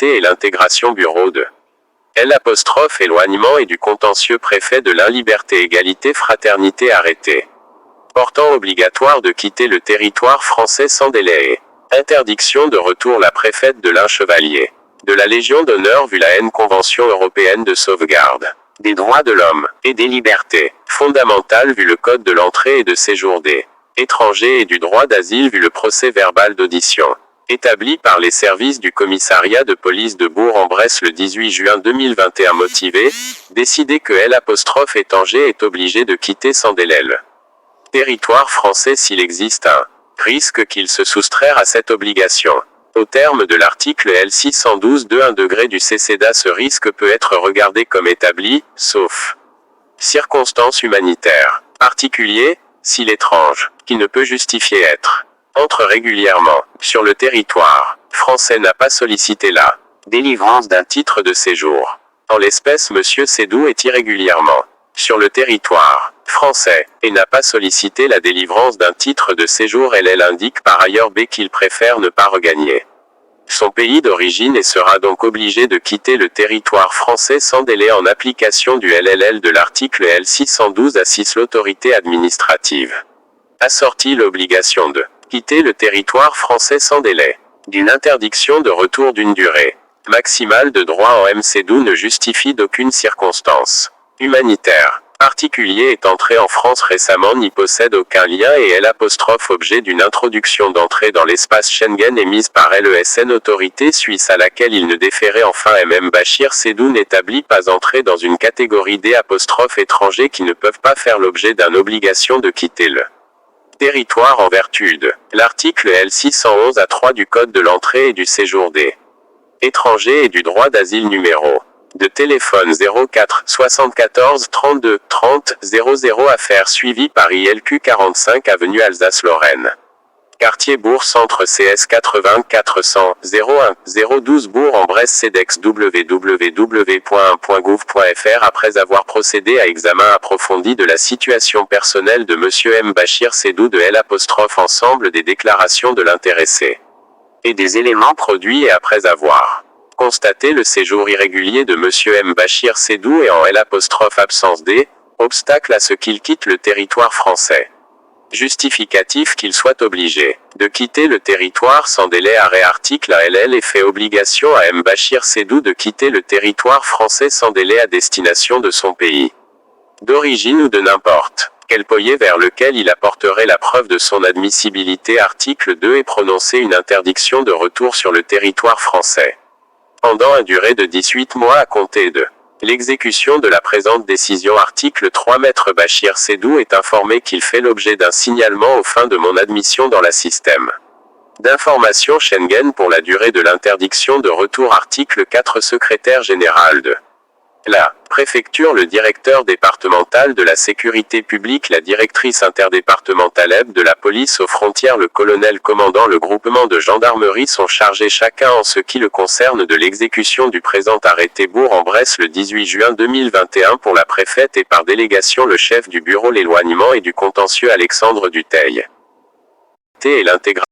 l'égalité et l'intégration bureau de L', éloignement et du contentieux préfet de l'Ain, liberté, égalité, fraternité, arrêté portant obligatoire de quitter le territoire français sans délai et interdiction de retour, la préfète de l'Ain, chevalier de la Légion d'honneur vu la Convention européenne de sauvegarde des droits de l'homme et des libertés fondamentales vu le Code de l'entrée et de séjour des étrangers et du droit d'asile vu le procès-verbal d'audition établi par les services du commissariat de police de Bourg-en-Bresse le 18 juin 2021, motivé, décidé que L', étranger est obligé de quitter sans délai le territoire français s'il existe un risque qu'il se soustraire à cette obligation. Au terme de l'article L. 612-2-1 du CCDA, ce risque peut être regardé comme établi, sauf circonstances humanitaires particulières, si l'étrange, qui ne peut justifier être, entre régulièrement sur le territoire français, n'a pas sollicité la délivrance d'un titre de séjour. En l'espèce, M. Sédou est irrégulièrement sur le territoire français et n'a pas sollicité la délivrance d'un titre de séjour. Elle indique par ailleurs qu'il préfère ne pas regagner son pays d'origine et sera donc obligé de quitter le territoire français sans délai en application du LLL de l'article L. 612-6. L'autorité administrative assortit l'obligation de quitter le territoire français sans délai d'une interdiction de retour d'une durée maximale de droit en M. Sédou ne justifie d'aucune circonstance humanitaire particulier, est entré en France récemment, n'y possède aucun lien et L', objet d'une introduction d'entrée dans l'espace Schengen émise par l'ESN, autorité suisse à laquelle il ne déférait. Enfin, Bachir Sédou n'établit pas entrer dans une catégorie D', étrangers qui ne peuvent pas faire l'objet d'une obligation de quitter le territoire en vertu de l'article L. 611-3 du Code de l'entrée et du séjour des étrangers et du droit d'asile. Numéro de téléphone 04 74 32 30 00, affaire suivie par ILQ 45 avenue Alsace-Lorraine. Quartier Bourg Centre CS 80 400 01 012 Bourg-en-Bresse. CEDEX www.1.gouv.fr. Après avoir procédé à examen approfondi de la situation personnelle de Monsieur M. Bachir Sédou de L', ensemble des déclarations de l'intéressé et des éléments produits, et après avoir constaté le séjour irrégulier de Monsieur M. Bachir Sédou et en L', absence D, obstacle à ce qu'il quitte le territoire français. Justificatif qu'il soit obligé de quitter le territoire sans délai. Arrêt article ALL et fait obligation à M. Bachir Sédou de quitter le territoire français sans délai à destination de son pays d'origine ou de n'importe quel pays vers lequel il apporterait la preuve de son admissibilité. Article 2 et prononcer une interdiction de retour sur le territoire français pendant une durée de 18 mois à compter de l'exécution de la présente décision. Article 3. Maître Bachir Sédou est informé qu'il fait l'objet d'un signalement aux fins de mon admission dans le système d'information Schengen pour la durée de l'interdiction de retour. Article 4. Secrétaire général de la préfecture, le directeur départemental de la sécurité publique, la directrice interdépartementale de la police aux frontières, le colonel commandant le groupement de gendarmerie sont chargés chacun en ce qui le concerne de l'exécution du présent arrêté. Bourg-en-Bresse le 18 juin 2021 pour la préfète et par délégation le chef du bureau l'éloignement et du contentieux Alexandre Dutheil et l'intégration